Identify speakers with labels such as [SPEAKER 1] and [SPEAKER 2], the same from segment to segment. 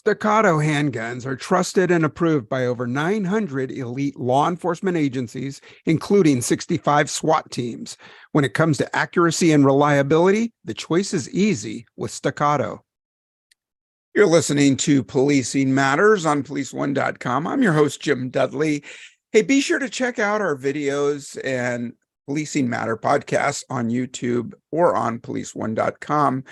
[SPEAKER 1] Staccato handguns are trusted and approved by over 900 elite law enforcement agencies, including 65 SWAT teams. When it comes to accuracy and reliability, the choice is easy with Staccato. You're listening to Policing Matters on policeone.com. I'm your host, Jim Dudley. Hey, be sure to check out our videos and Policing Matter podcasts on YouTube or on policeone.com.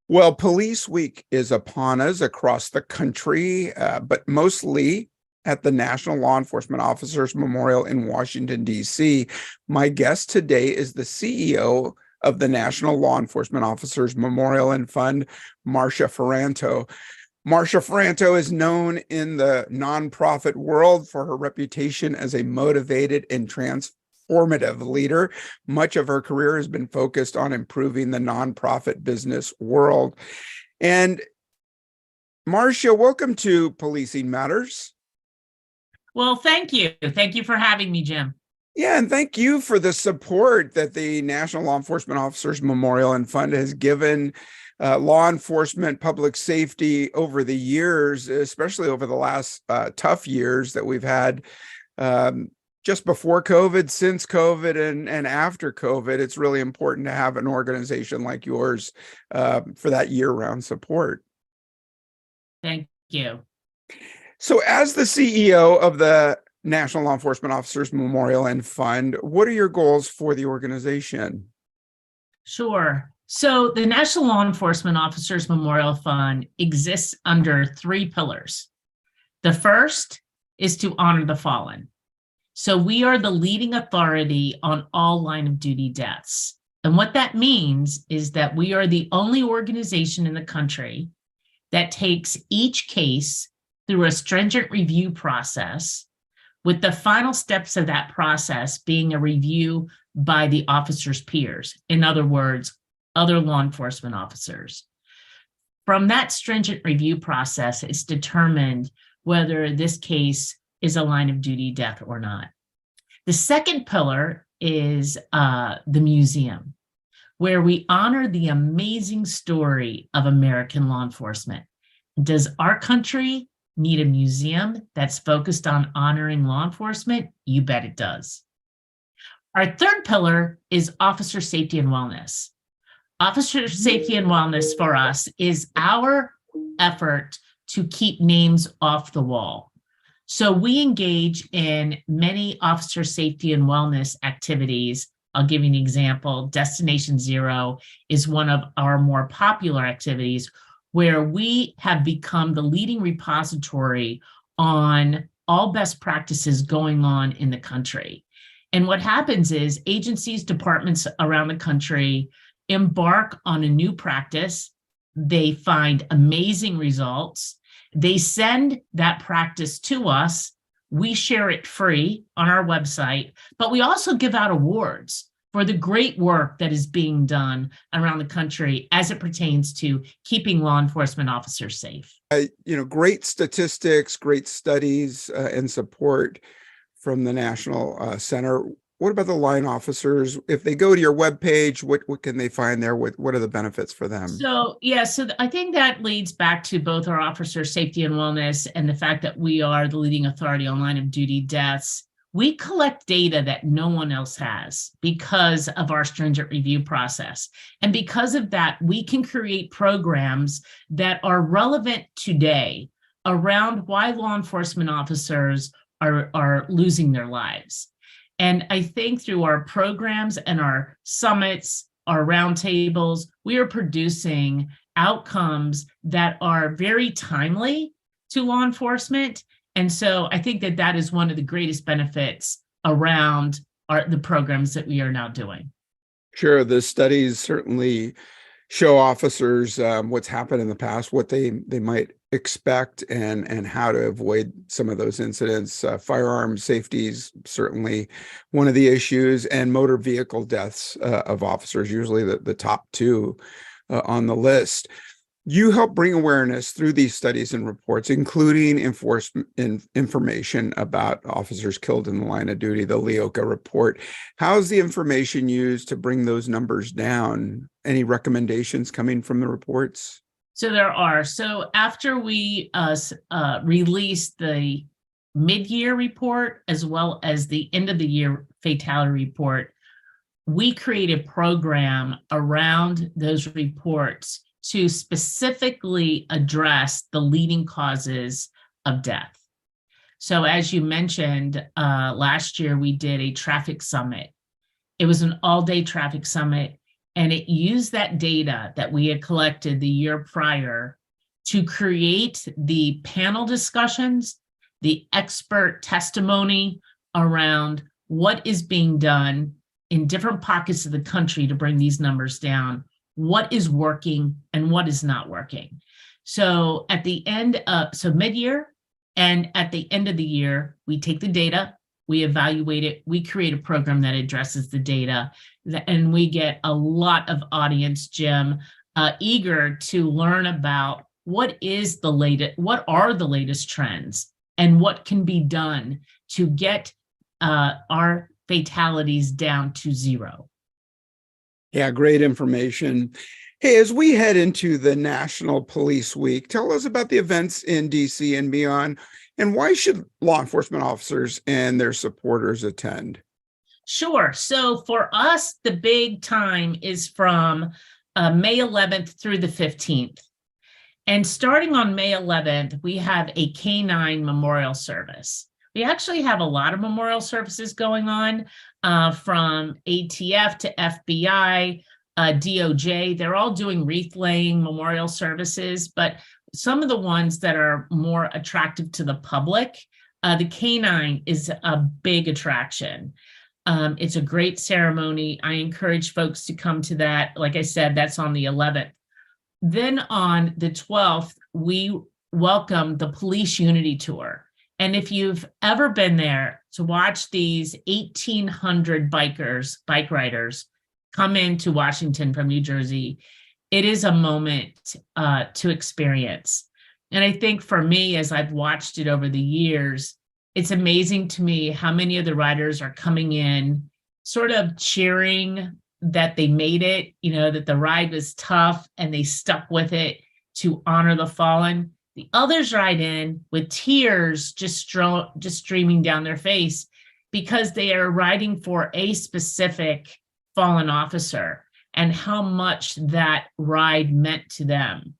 [SPEAKER 1] Well, Police Week is upon us across the country, but mostly at the National Law Enforcement Officers Memorial in Washington, D.C. My guest today is the CEO of the National Law Enforcement Officers Memorial and Fund, Marcia Ferranto. Marcia Ferranto is known in the nonprofit world for her reputation as a motivated and transformative leader. Much of her career has been focused on improving the nonprofit business world. And Marcia, welcome to Policing Matters.
[SPEAKER 2] Well, thank you. Thank you for having me, Jim.
[SPEAKER 1] Yeah, and thank you for the support that the National Law Enforcement Officers Memorial and Fund has given law enforcement, public safety over the years, especially over the last tough years that we've had. Just before COVID, since COVID, and after COVID. It's really important to have an organization like yours for that year-round support.
[SPEAKER 2] Thank you.
[SPEAKER 1] So as the CEO of the National Law Enforcement Officers Memorial and Fund, what are your goals for the organization?
[SPEAKER 2] Sure. So the National Law Enforcement Officers Memorial Fund exists under three pillars. The first is to honor the fallen. So we are the leading authority on all line of duty deaths. And what that means is that we are the only organization in the country that takes each case through a stringent review process, with the final steps of that process being a review by the officer's peers. In other words, other law enforcement officers. From that stringent review process, it's determined whether this case is a line of duty death or not. The second pillar is the museum, where we honor the amazing story of American law enforcement. Does our country need a museum that's focused on honoring law enforcement? You bet it does. Our third pillar is officer safety and wellness. Officer safety and wellness for us is our effort to keep names off the wall. So we engage in many officer safety and wellness activities. I'll give you an example. Destination Zero is one of our more popular activities, where we have become the leading repository on all best practices going on in the country. And what happens is agencies, departments around the country embark on a new practice. They find amazing results. They send that practice to us. We share it free on our website, but we also give out awards for the great work that is being done around the country as it pertains to keeping law enforcement officers safe.
[SPEAKER 1] Great statistics, great studies, and support from the National Center. What about the line officers? If they go to your webpage, what can they find there? What are the benefits for them?
[SPEAKER 2] So I think that leads back to both our officer safety and wellness and the fact that we are the leading authority on line of duty deaths. We collect data that no one else has because of our stringent review process. And because of that, we can create programs that are relevant today around why law enforcement officers are losing their lives. And I think through our programs and our summits, our roundtables, we are producing outcomes that are very timely to law enforcement. And so I think that is one of the greatest benefits around the programs that we are now doing.
[SPEAKER 1] Sure. The studies certainly show officers what's happened in the past, what they might expect, and how to avoid some of those incidents. Firearm safety is certainly one of the issues, and motor vehicle deaths of officers, usually the top two on the list. You help bring awareness through these studies and reports, including information about officers killed in the line of duty, the LEOCA report. How is the information used to bring those numbers down? Any recommendations coming from the reports?
[SPEAKER 2] So there are. So after we released the mid-year report as well as the end of the year fatality report, we create a program around those reports to specifically address the leading causes of death. So as you mentioned, last year we did a traffic summit. It was an all-day traffic summit, and it used that data that we had collected the year prior to create the panel discussions, the expert testimony around what is being done in different pockets of the country to bring these numbers down, what is working and what is not working. So at the end of, mid-year and at the end of the year, we take the data, we evaluate it, we create a program that addresses the data, and we get a lot of audience, Jim, eager to learn about what are the latest trends and what can be done to get our fatalities down to zero.
[SPEAKER 1] Yeah, great information. Hey, as we head into the National Police Week, tell us about the events in DC and beyond, and why should law enforcement officers and their supporters attend?
[SPEAKER 2] Sure. So for us, the big time is from May 11th through the 15th. And starting on May 11th, we have a K-9 memorial service. We actually have a lot of memorial services going on from ATF to FBI, DOJ. They're all doing wreath laying memorial services, but some of the ones that are more attractive to the public, the K-9 is a big attraction. It's a great ceremony. I encourage folks to come to that. Like I said, that's on the 11th. Then on the 12th, we welcome the Police Unity Tour. And if you've ever been there to watch these 1,800 bike riders come into Washington from New Jersey, it is a moment to experience. And I think for me, as I've watched it over the years, it's amazing to me how many of the riders are coming in sort of cheering that they made it, that the ride was tough and they stuck with it to honor the fallen. The others ride in with tears just streaming down their face because they are riding for a specific fallen officer and how much that ride meant to them.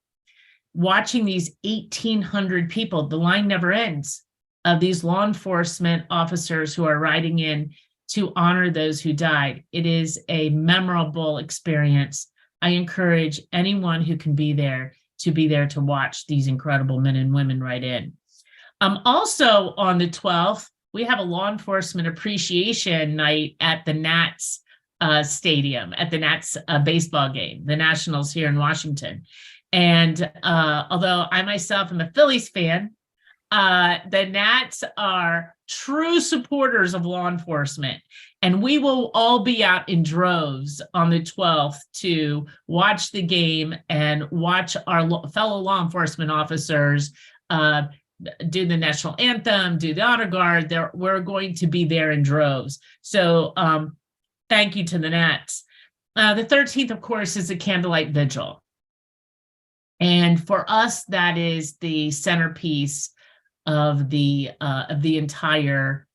[SPEAKER 2] Watching these 1,800 people, the line never ends, of these law enforcement officers who are riding in to honor those who died. It is a memorable experience. I encourage anyone who can be there to watch these incredible men and women ride in. Also on the 12th, we have a law enforcement appreciation night at the Nats stadium, at the Nats baseball game, the Nationals here in Washington. And although I myself am a Phillies fan, the Nats are true supporters of law enforcement, and we will all be out in droves on the 12th to watch the game and watch our fellow law enforcement officers do the national anthem, do the honor guard. We're going to be there in droves. So thank you to the Nats. The 13th, of course, is a candlelight vigil. And for us, that is the centerpiece of the entire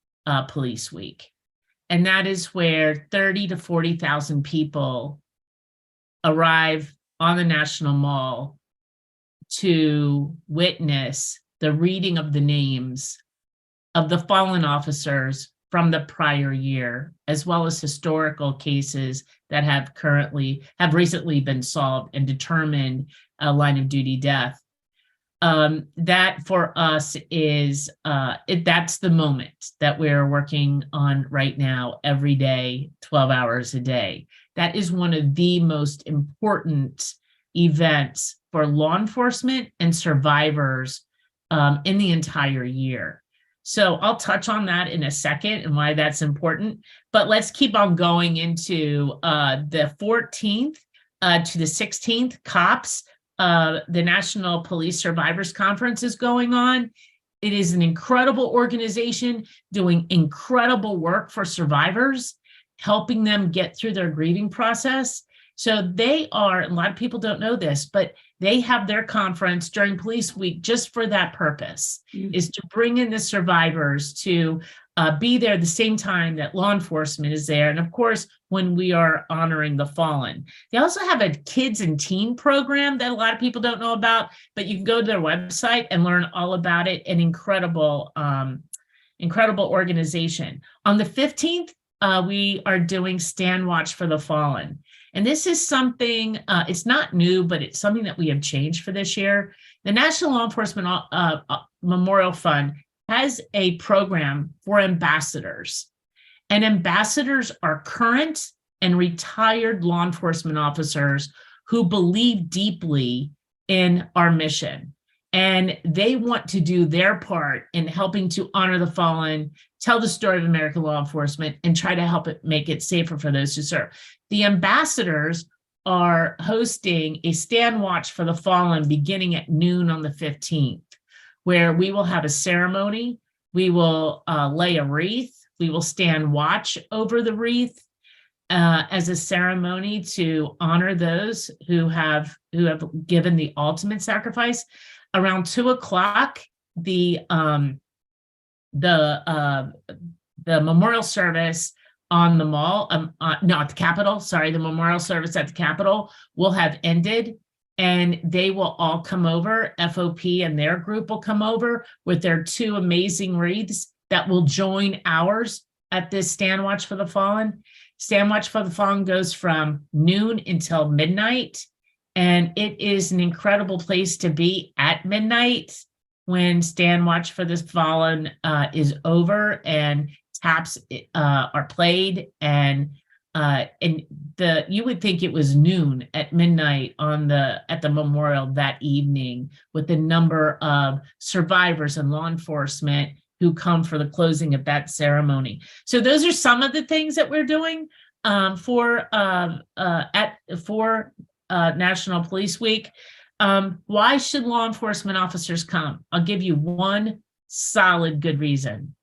[SPEAKER 2] police week. And that is where 30 to 40,000 people arrive on the National Mall to witness the reading of the names of the fallen officers from the prior year, as well as historical cases that have recently been solved and determined a line of duty death. That for us is that's the moment that we're working on right now, every day, 12 hours a day. That is one of the most important events for law enforcement and survivors in the entire year. So I'll touch on that in a second and why that's important, but let's keep on going into the 14th to the 16th. C.O.P.S, the National Police Survivors Conference, is going on. It is an incredible organization doing incredible work for survivors, helping them get through their grieving process. So they are, a lot of people don't know this, but they have their conference during Police Week just for that purpose, is to bring in the survivors to be there the same time that law enforcement is there. And of course, when we are honoring the fallen. They also have a kids and teen program that a lot of people don't know about, but you can go to their website and learn all about it. An incredible organization. On the 15th, we are doing Stand Watch for the Fallen. And this is something, it's not new, but it's something that we have changed for this year. The National Law Enforcement Memorial Fund has a program for ambassadors. And ambassadors are current and retired law enforcement officers who believe deeply in our mission. And they want to do their part in helping to honor the fallen, tell the story of American law enforcement, and try to help it make it safer for those who serve. The ambassadors are hosting a Stand Watch for the Fallen beginning at noon on the 15th, where we will have a ceremony. We will lay a wreath. We will stand watch over the wreath as a ceremony to honor those who have given the ultimate sacrifice. Around 2:00, the memorial service on the mall, at the Capitol, the memorial service at the Capitol will have ended, and they will all come over. FOP and their group will come over with their 2 amazing wreaths that will join ours at this Stand Watch for the Fallen. Stand Watch for the Fallen goes from noon until midnight, and it is an incredible place to be at midnight when Stand Watch for the Fallen is over and taps are played, and you would think it was noon at midnight at the memorial that evening, with the number of survivors and law enforcement who come for the closing of that ceremony. So those are some of the things that we're doing for National Police Week. Why should law enforcement officers come? I'll give you one solid good reason.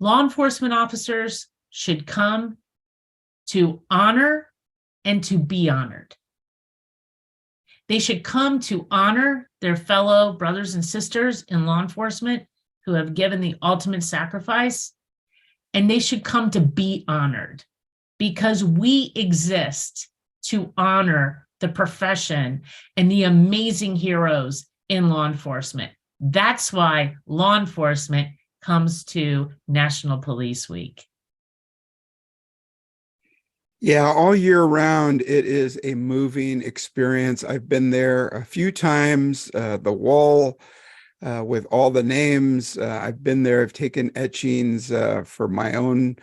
[SPEAKER 2] Law enforcement officers should come to honor and to be honored. They should come to honor their fellow brothers and sisters in law enforcement who have given the ultimate sacrifice, and they should come to be honored, because we exist to honor the profession and the amazing heroes in law enforcement. That's why law enforcement comes to National Police Week.
[SPEAKER 1] Yeah, all year round, it is a moving experience. I've been there a few times. The wall with all the names. I've been there. I've taken etchings for my own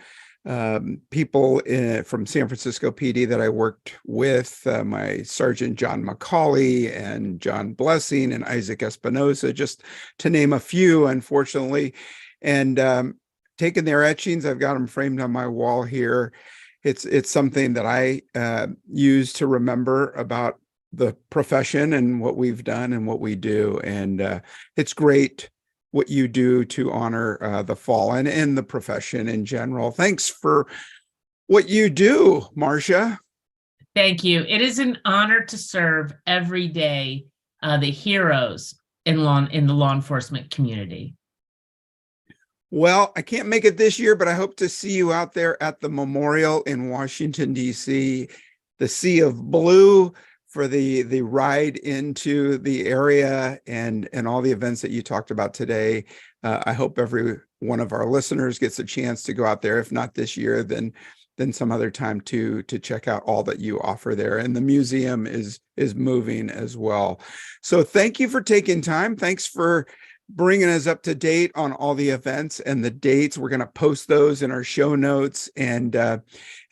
[SPEAKER 1] people from San Francisco PD that I worked with, my Sergeant John McCauley and John Blessing and Isaac Espinosa, just to name a few, unfortunately. And taking their etchings, I've got them framed on my wall here. It's something that I use to remember about the profession and what we've done and what we do. And it's great what you do to honor the fallen and the profession in general. Thanks for what you do, Marcia.
[SPEAKER 2] Thank you. It is an honor to serve every day the heroes in the law enforcement community.
[SPEAKER 1] Well, I can't make it this year, but I hope to see you out there at the memorial in Washington, D.C., the Sea of Blue, for the ride into the area and all the events that you talked about today. I hope every one of our listeners gets a chance to go out there. If not this year, then some other time to check out all that you offer there. And the museum is moving as well. So thank you for taking time. Thanks for bringing us up to date on all the events and the dates. We're going to post those in our show notes and a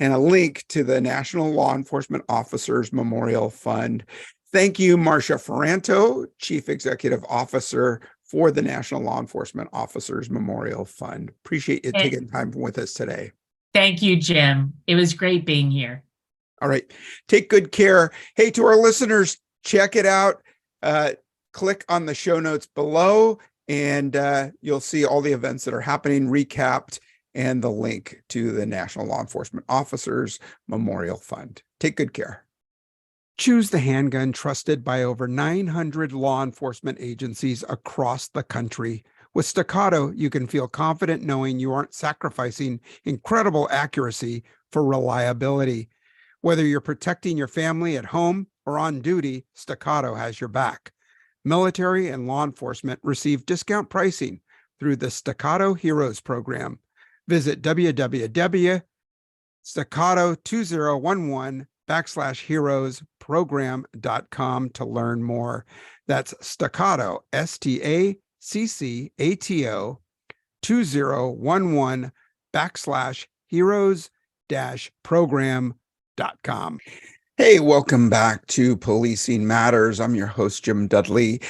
[SPEAKER 1] link to the National Law Enforcement Officers Memorial Fund. Thank you, Marcia Ferranto, Chief Executive Officer for the National Law Enforcement Officers Memorial Fund. Appreciate you taking time with us today.
[SPEAKER 2] Thank you, Jim. It was great being here.
[SPEAKER 1] All right. Take good care. Hey, to our listeners, check it out. Click on the show notes below, and you'll see all the events that are happening recapped and the link to the National Law Enforcement Officers Memorial Fund. Take good care. Choose the handgun trusted by over 900 law enforcement agencies across the country. With Staccato, you can feel confident knowing you aren't sacrificing incredible accuracy for reliability. Whether you're protecting your family at home or on duty, Staccato has your back. Military and law enforcement receive discount pricing through the Staccato Heroes program. Visit www.staccato2011/heroes program.com to learn more. That's Staccato, STACCATO 2011/heroes-program.com. Hey, welcome back to Policing Matters. I'm your host, Jim Dudley.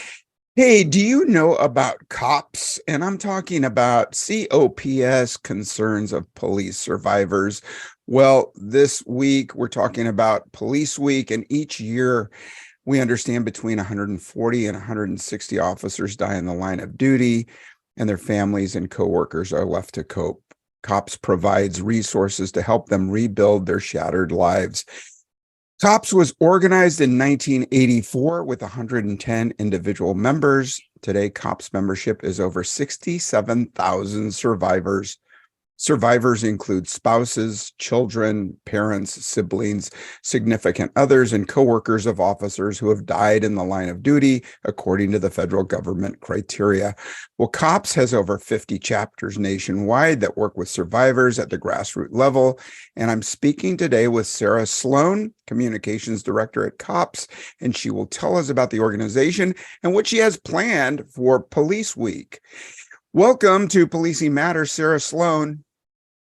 [SPEAKER 1] Hey, do you know about C.O.P.S? And I'm talking about C.O.P.S, concerns of police survivors. Well, this week we're talking about Police Week, and each year we understand between 140 and 160 officers die in the line of duty, and their families and coworkers are left to cope. C.O.P.S provides resources to help them rebuild their shattered lives. C.O.P.S was organized in 1984 with 110 individual members. Today, C.O.P.S membership is over 67,000 survivors. Survivors include spouses, children, parents, siblings, significant others, and coworkers of officers who have died in the line of duty, according to the federal government criteria. Well, C.O.P.S has over 50 chapters nationwide that work with survivors at the grassroots level. And I'm speaking today with Sara Sloan, Communications Director at C.O.P.S, and she will tell us about the organization and what she has planned for Police Week. Welcome to Policing Matters, Sara Sloan.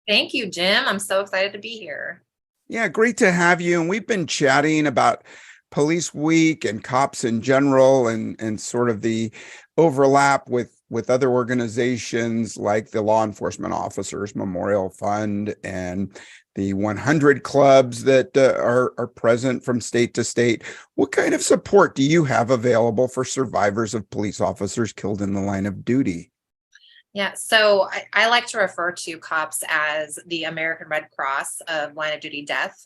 [SPEAKER 3] Thank you, Jim. I'm so excited to be here.
[SPEAKER 1] Yeah, great to have you. And we've been chatting about Police Week and C.O.P.S in general, and sort of the overlap with other organizations like the Law Enforcement Officers Memorial Fund and the 100 clubs that are present from state to state. What kind of support do you have available for survivors of police officers killed in the line of duty?
[SPEAKER 3] Yeah, so I like to refer to C.O.P.S as the American Red Cross of line of duty death,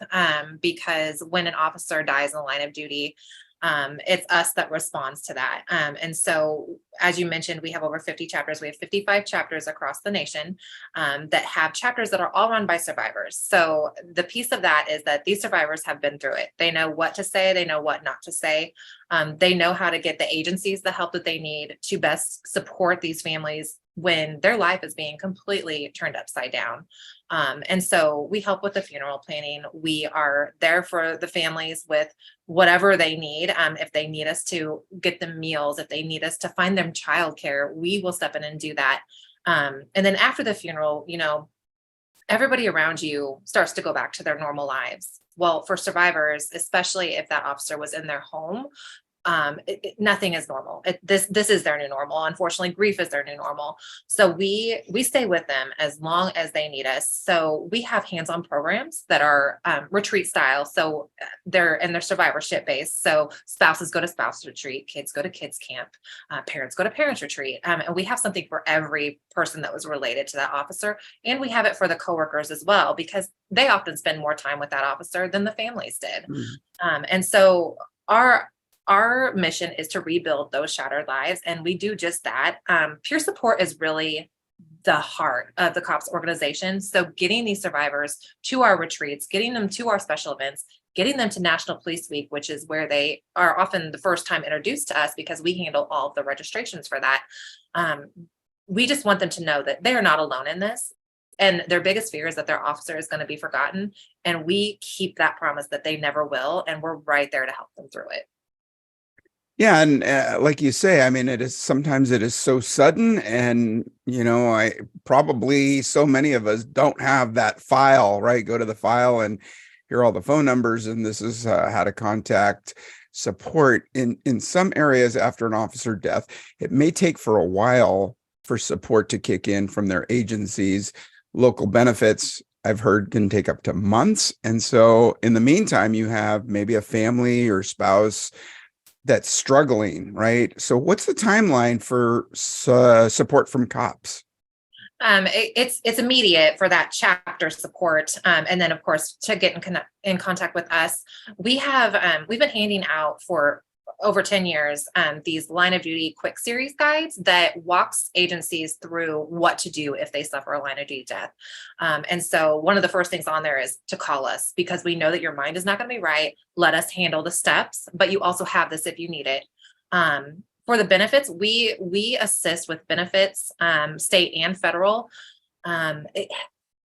[SPEAKER 3] because when an officer dies in the line of duty, it's us that responds to that. And so, as you mentioned, we have over 50 chapters. We have 55 chapters across the nation that have chapters that are all run by survivors. So the piece of that is that these survivors have been through it. They know what to say. They know what not to say. They know how to get the agencies the help that they need to best support these families when their life is being completely turned upside down. And so we help with the funeral planning. We are there for the families with whatever they need. If they need us to get them meals, if they need us to find them childcare, we will step in and do that. And then after the funeral, everybody around you starts to go back to their normal lives. Well, for survivors, especially if that officer was in their home, nothing is normal. This is their new normal. Unfortunately, grief is their new normal. So we stay with them as long as they need us. So we have hands-on programs that are retreat style. So they're survivorship based. So spouses go to spouse retreat, kids go to kids camp, parents go to parents retreat. And we have something for every person that was related to that officer. And we have it for the coworkers as well, because they often spend more time with that officer than the families did. And so our mission is to rebuild those shattered lives, and we do just that. Peer support is really the heart of the C.O.P.S organization. So getting these survivors to our retreats, getting them to our special events, getting them to National Police Week, which is where they are often the first time introduced to us because we handle all of the registrations for that. We just want them to know that they are not alone in this. And their biggest fear is that their officer is going to be forgotten. And we keep that promise that they never will. And we're right there to help them through it.
[SPEAKER 1] Yeah, and like you say, I mean, sometimes it is so sudden, and I probably, so many of us don't have that file, right? Go to the file and hear all the phone numbers, and this is how to contact support. In some areas after an officer death, it may take for a while for support to kick in from their agencies. Local benefits, I've heard, can take up to months, and so in the meantime, you have maybe a family or spouse that's struggling, right? So what's the timeline for support from C.O.P.S?
[SPEAKER 3] It's immediate for that chapter support, and then of course to get in contact with us. We've been handing out for over 10 years these line of duty quick series guides that walks agencies through what to do if they suffer a line of duty death. And so one of the first things on there is to call us, because we know that your mind is not going to be right. Let us handle the steps, but you also have this if you need it. For the benefits, we assist with benefits, state and federal.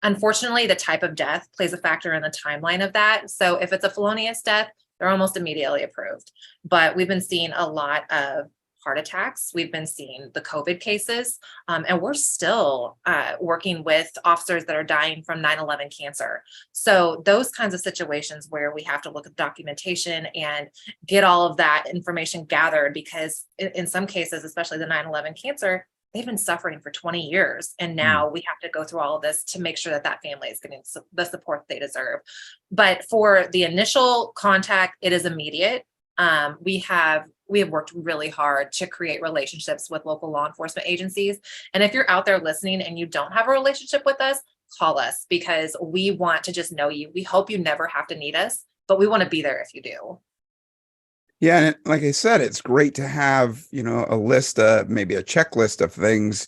[SPEAKER 3] Unfortunately, the type of death plays a factor in the timeline of that. So if it's a felonious death, they're almost immediately approved. But we've been seeing a lot of heart attacks. We've been seeing the COVID cases, and we're still working with officers that are dying from 9/11 cancer. So those kinds of situations where we have to look at documentation and get all of that information gathered, because in some cases, especially the 9/11 cancer, they've been suffering for 20 years. And now we have to go through all of this to make sure that that family is getting the support they deserve. But for the initial contact, it is immediate. We have worked really hard to create relationships with local law enforcement agencies. And if you're out there listening and you don't have a relationship with us, call us, because we want to just know you. We hope you never have to need us, but we want to be there if you do.
[SPEAKER 1] Yeah, and like I said, it's great to have, a list, maybe a checklist of things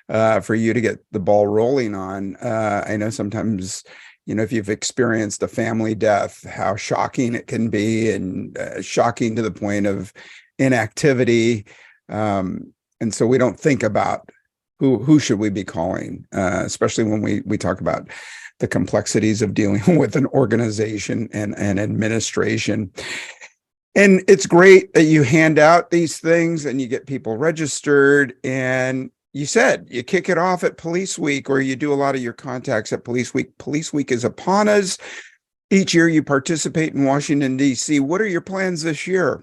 [SPEAKER 1] for you to get the ball rolling on. I know sometimes, if you've experienced a family death, how shocking it can be, and shocking to the point of inactivity. And so we don't think about who should we be calling, especially when we talk about the complexities of dealing with an organization and administration. And it's great that you hand out these things and you get people registered. And you said you kick it off at Police Week, or you do a lot of your contacts at Police Week. Police Week is upon us. Each year you participate in Washington, D.C. What are your plans this year?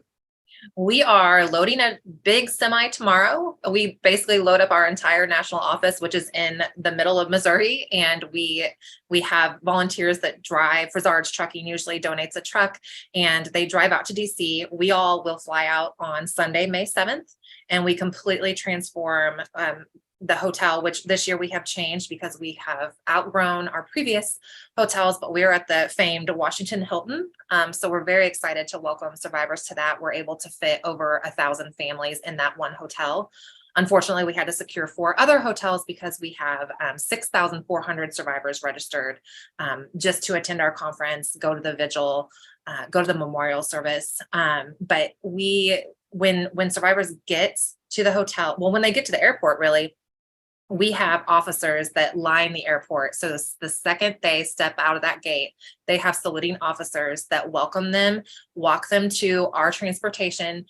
[SPEAKER 3] We are loading a big semi tomorrow. We basically load up our entire national office, which is in the middle of Missouri. And we have volunteers that drive. Frizard's Trucking usually donates a truck, and they drive out to DC. We all will fly out on Sunday, May 7th, and we completely transform the hotel, which this year we have changed because we have outgrown our previous hotels, but we're at the famed Washington Hilton. So we're very excited to welcome survivors to that. We're able to fit over 1,000 families in that one hotel. Unfortunately, we had to secure 4 other hotels because we have 6,400 survivors registered just to attend our conference, go to the vigil, go to the memorial service. But when survivors get to the hotel, when they get to the airport, really, we have officers that line the airport. So the second they step out of that gate, they have saluting officers that welcome them, walk them to our transportation.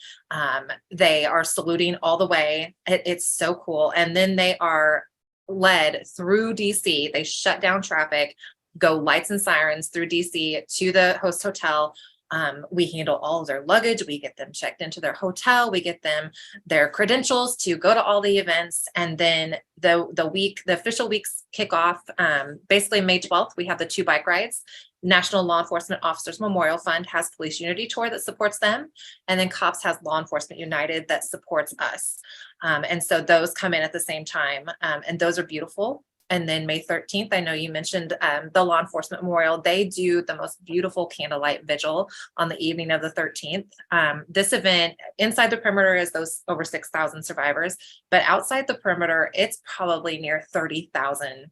[SPEAKER 3] They are saluting all the way. It's so cool. And then they are led through DC. They shut down traffic, go lights and sirens through DC to the host hotel. We handle all of their luggage. We get them checked into their hotel. We get them their credentials to go to all the events. And then the official weeks kick off basically May 12th. We have the 2 bike rides. National Law Enforcement Officers Memorial Fund has Police Unity Tour that supports them. And then C.O.P.S has Law Enforcement United that supports us. And so those come in at the same time. And those are beautiful. And then May 13th, I know you mentioned the Law Enforcement Memorial. They do the most beautiful candlelight vigil on the evening of the 13th. This event, inside the perimeter, is those over 6,000 survivors. But outside the perimeter, it's probably near 30,000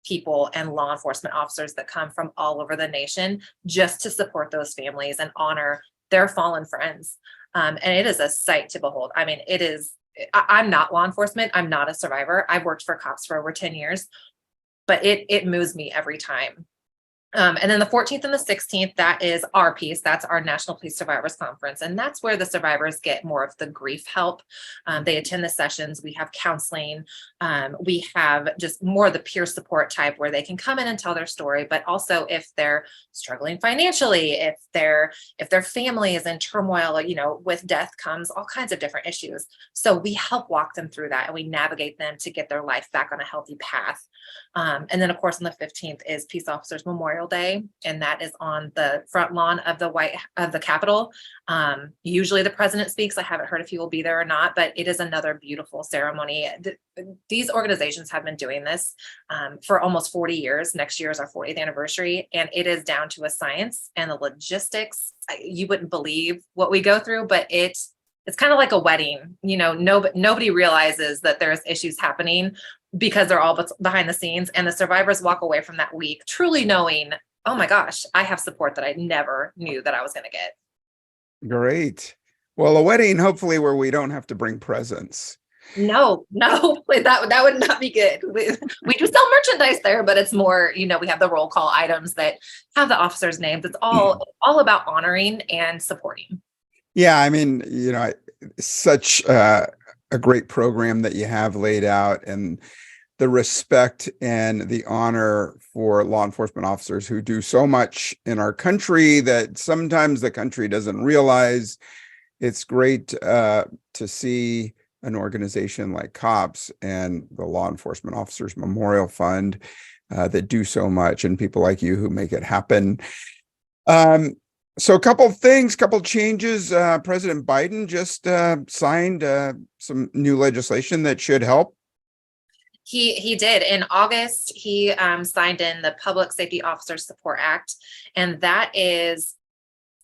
[SPEAKER 3] people and law enforcement officers that come from all over the nation just to support those families and honor their fallen friends. And it is a sight to behold. I mean, it is. I'm not law enforcement. I'm not a survivor. I've worked for C.O.P.S for over 10 years, but it moves me every time. And then the 14th and the 16th, that is our piece. That's our National Police Survivors Conference. And that's where the survivors get more of the grief help. They attend the sessions. We have counseling. We have just more of the peer support type where they can come in and tell their story, but also if they're struggling financially, if their family is in turmoil, with death comes all kinds of different issues. So we help walk them through that, and we navigate them to get their life back on a healthy path. And then of course on the 15th is Peace Officers Memorial Memorial Day, and that is on the front lawn of the Capitol. Usually the president speaks. I haven't heard if he will be there or not, but it is another beautiful ceremony. These organizations have been doing this for almost 40 years. Next year is our 40th anniversary, and it is down to a science and the logistics. You wouldn't believe what we go through, but it's kind of like a wedding. Nobody realizes that there's issues happening because they're all behind the scenes, and the survivors walk away from that week truly knowing, oh my gosh, I have support that I never knew that I was going to get.
[SPEAKER 1] Great. Well, a wedding, hopefully, where we don't have to bring presents.
[SPEAKER 3] No, that would not be good. We do sell merchandise there, but it's more, we have the roll call items that have the officers' names. It's all about honoring and supporting.
[SPEAKER 1] Yeah, I mean, such a great program that you have laid out, and the respect and the honor for law enforcement officers who do so much in our country that sometimes the country doesn't realize. It's great to see an organization like C.O.P.S and the Law Enforcement Officers Memorial Fund that do so much, and people like you who make it happen. So a couple changes. President Biden just signed some new legislation that should help.
[SPEAKER 3] He did. In August, he signed in the Public Safety Officers Support Act. And that is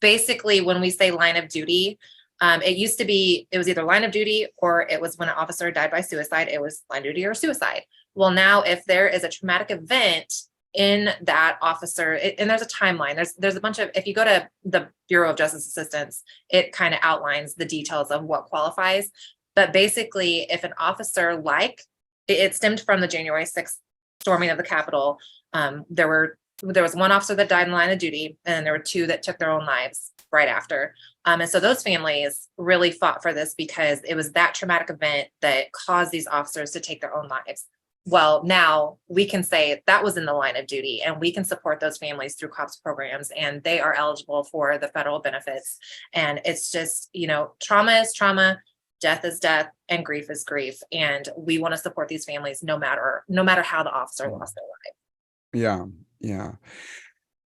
[SPEAKER 3] basically when we say line of duty, it used to be, it was either line of duty or it was when an officer died by suicide, it was line of duty or suicide. Well, now if there is a traumatic event in that officer, and there's a timeline, there's a bunch of, if you go to the Bureau of Justice Assistance, it kind of outlines the details of what qualifies. But basically, if an officer, it stemmed from the January 6th storming of the Capitol, there was one officer that died in line of duty, and there were two that took their own lives right after. And so those families really fought for this because it was that traumatic event that caused these officers to take their own lives. Well, now we can say that was in the line of duty, and we can support those families through C.O.P.S programs, and they are eligible for the federal benefits. And it's just, trauma is trauma, death is death, and grief is grief. And we want to support these families no matter how the officer lost their life.
[SPEAKER 1] Yeah.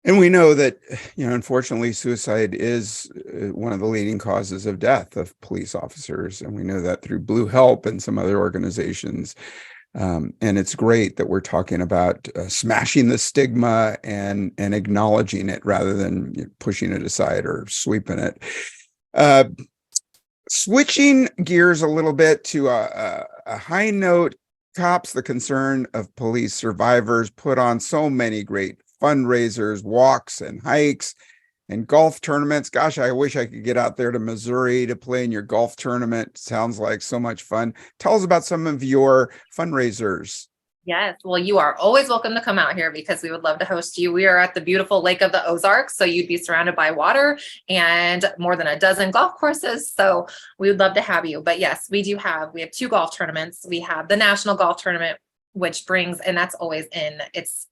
[SPEAKER 1] And we know that, unfortunately, suicide is one of the leading causes of death of police officers. And we know that through Blue Help and some other organizations. And it's great that we're talking about smashing the stigma and acknowledging it rather than pushing it aside or sweeping it. Switching gears a little bit to a high note, C.O.P.S, the concern of police survivors, put on so many great fundraisers, walks and hikes and golf tournaments. Gosh, I wish I could get out there to Missouri to play in your golf tournament. Sounds like so much fun. Tell us about some of your fundraisers.
[SPEAKER 3] Yes. Well, you are always welcome to come out here because we would love to host you. We are at the beautiful Lake of the Ozarks, so you'd be surrounded by water and more than a dozen golf courses. So we would love to have you. But yes, we have 2 golf tournaments. We have the National Golf Tournament, which brings, and that's always it's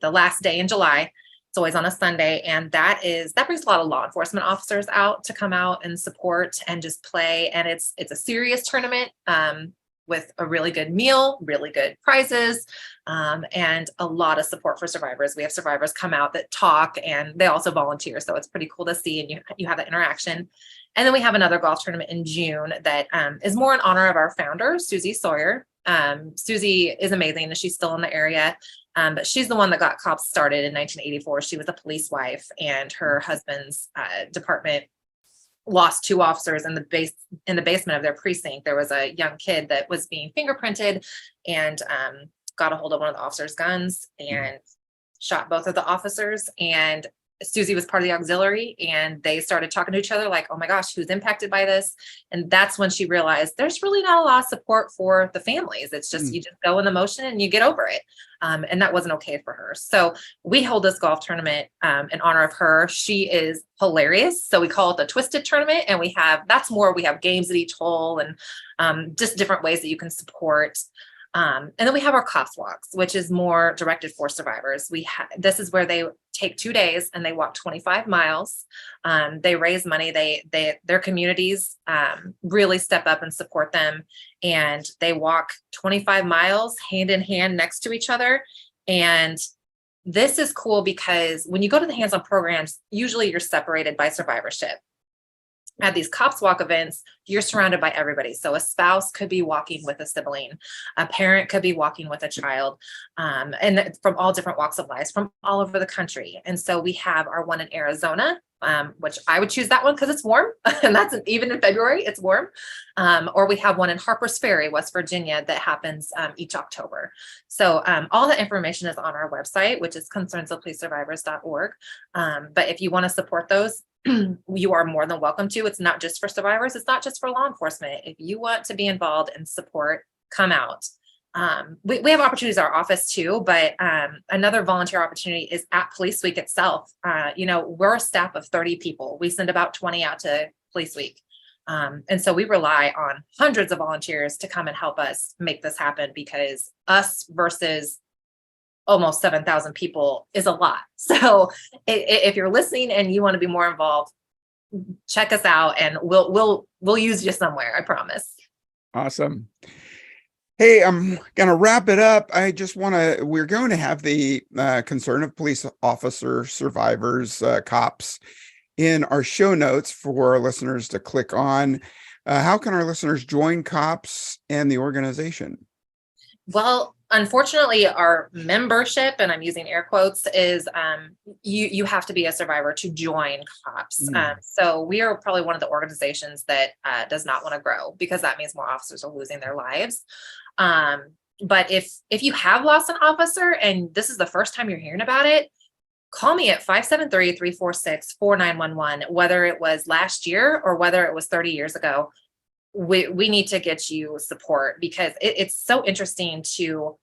[SPEAKER 3] the last day in July. It's always on a Sunday. And that brings a lot of law enforcement officers out to come out and support and just play. And it's a serious tournament with a really good meal, really good prizes, and a lot of support for survivors. We have survivors come out that talk, and they also volunteer. So it's pretty cool to see, and you have that interaction. And then we have another golf tournament in June that is more in honor of our founder, Susie Sawyer. Susie is amazing, and she's still in the area. But she's the one that got C.O.P.S started in 1984. She was a police wife, and her husband's department lost 2 officers in the basement of their precinct. There was a young kid that was being fingerprinted and got a hold of one of the officers' guns and shot both of the officers. And Susie was part of the auxiliary, and they started talking to each other like, oh my gosh, who's impacted by this? And that's when she realized there's really not a lot of support for the families. It's just, you just go in the motion and you get over it. And that wasn't okay for her. So we hold this golf tournament in honor of her. She is hilarious. So we call it the Twisted Tournament. And we have games at each hole and just different ways that you can support. And then we have our C.O.P.S walks, which is more directed for survivors. This is where they take 2 days and they walk 25 miles. They raise money. Their communities really step up and support them. And they walk 25 miles hand in hand next to each other. And This is cool because when you go to the hands-on programs, usually you're separated by survivorship. At these C.O.P.S walk events, you're surrounded by everybody. So a spouse could be walking with a sibling, a parent could be walking with a child, and from all different walks of life, from all over the country. And so we have our one in Arizona, which I would choose that one because it's warm, and that's even in February, it's warm. Or we have one in Harpers Ferry, West Virginia, that happens each October. So all the information is on our website, which is concernsofpolicesurvivors.org. But if you want to support those, you are more than welcome to. It's not just for survivors. It's not just for law enforcement. If you want to be involved and support, come out. We have opportunities at our office too, but another volunteer opportunity is at Police Week itself. We're a staff of 30 people. We send about 20 out to Police Week. And so we rely on hundreds of volunteers to come and help us make this happen, because us versus almost 7,000 people is a lot. So if you're listening and you want to be more involved, check us out and we'll use you somewhere. I promise.
[SPEAKER 1] Awesome. Hey, I'm going to wrap it up. We're going to have the Concern of Police Officer Survivors, C.O.P.S, in our show notes for our listeners to click on. How can our listeners join C.O.P.S and the organization?
[SPEAKER 3] Well, unfortunately, our membership, and I'm using air quotes, is you have to be a survivor to join C.O.P.S. So we are probably one of the organizations that does not want to grow, because that means more officers are losing their lives. But if you have lost an officer and this is the first time you're hearing about it, call me at 573-346-4911, whether it was last year or whether it was 30 years ago. We need to get you support, because it's so interesting to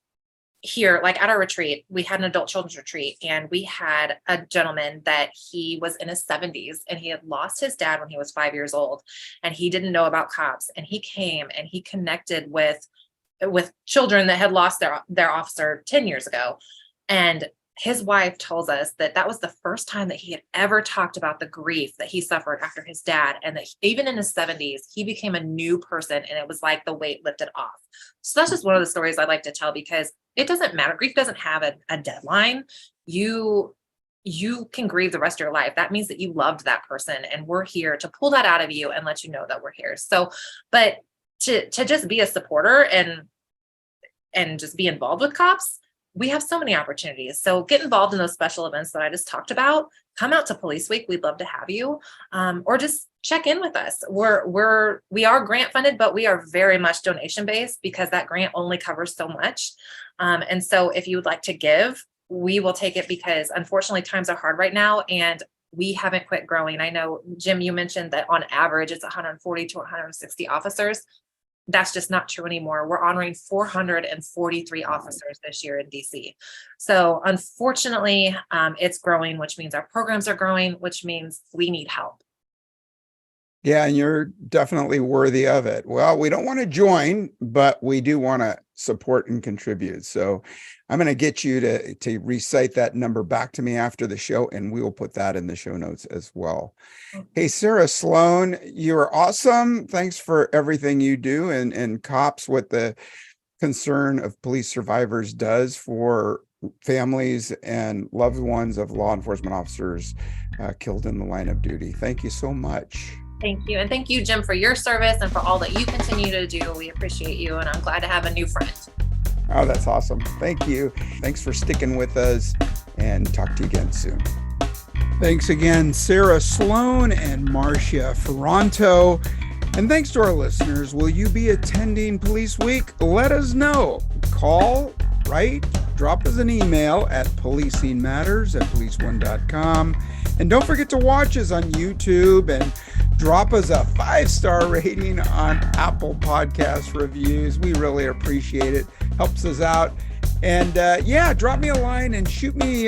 [SPEAKER 3] hear. Like at our retreat, we had an adult children's retreat, and we had a gentleman that he was in his 70s and he had lost his dad when he was 5 years old, and he didn't know about C.O.P.S, and he came and he connected with children that had lost their officer 10 years ago. And his wife tells us that was the first time that he had ever talked about the grief that he suffered after his dad, and that even in his 70s, he became a new person, and it was like the weight lifted off. So that's just one of the stories I like to tell, because it doesn't matter. Grief doesn't have a deadline. You can grieve the rest of your life. That means that you loved that person, and we're here to pull that out of you and let you know that we're here. So, but to just be a supporter and just be involved with C.O.P.S, we have so many opportunities. So get involved in those special events that I just talked about. Come out to Police Week. We'd love to have you, or just check in with us. We are grant funded, but we are very much donation based, because that grant only covers so much. And so if you would like to give, we will take it, because unfortunately times are hard right now, and we haven't quit growing. I know, Jim, you mentioned that on average it's 140 to 160 officers. That's just not true anymore. We're honoring 443 officers this year in DC. So unfortunately, it's growing, which means our programs are growing, which means we need help.
[SPEAKER 1] Yeah, and you're definitely worthy of it. Well, we don't want to join, but we do want to support and contribute. So I'm going to get you to recite that number back to me after the show, and we will put that in the show notes as well. Hey, Sara Sloan, you're awesome. Thanks for everything you do, and C.O.P.S, what the Concern of Police Survivors does for families and loved ones of law enforcement officers killed in the line of duty. Thank you so much.
[SPEAKER 3] Thank you. And thank you, Jim, for your service and for all that you continue to do. We appreciate you, and I'm glad to have a new friend.
[SPEAKER 1] Oh, that's awesome. Thank you. Thanks for sticking with us, and talk to you again soon. Thanks again, Sara Sloan and Marcia Ferranto. And thanks to our listeners. Will you be attending Police Week? Let us know. Call, write, drop us an email at policingmatters@policeone.com. And don't forget to watch us on YouTube, and drop us a 5-star rating on Apple Podcast reviews. We really appreciate it. Helps us out. And drop me a line and shoot me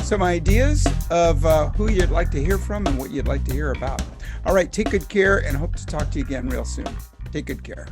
[SPEAKER 1] some ideas of who you'd like to hear from and what you'd like to hear about. All right, take good care, and hope to talk to you again real soon. Take good care.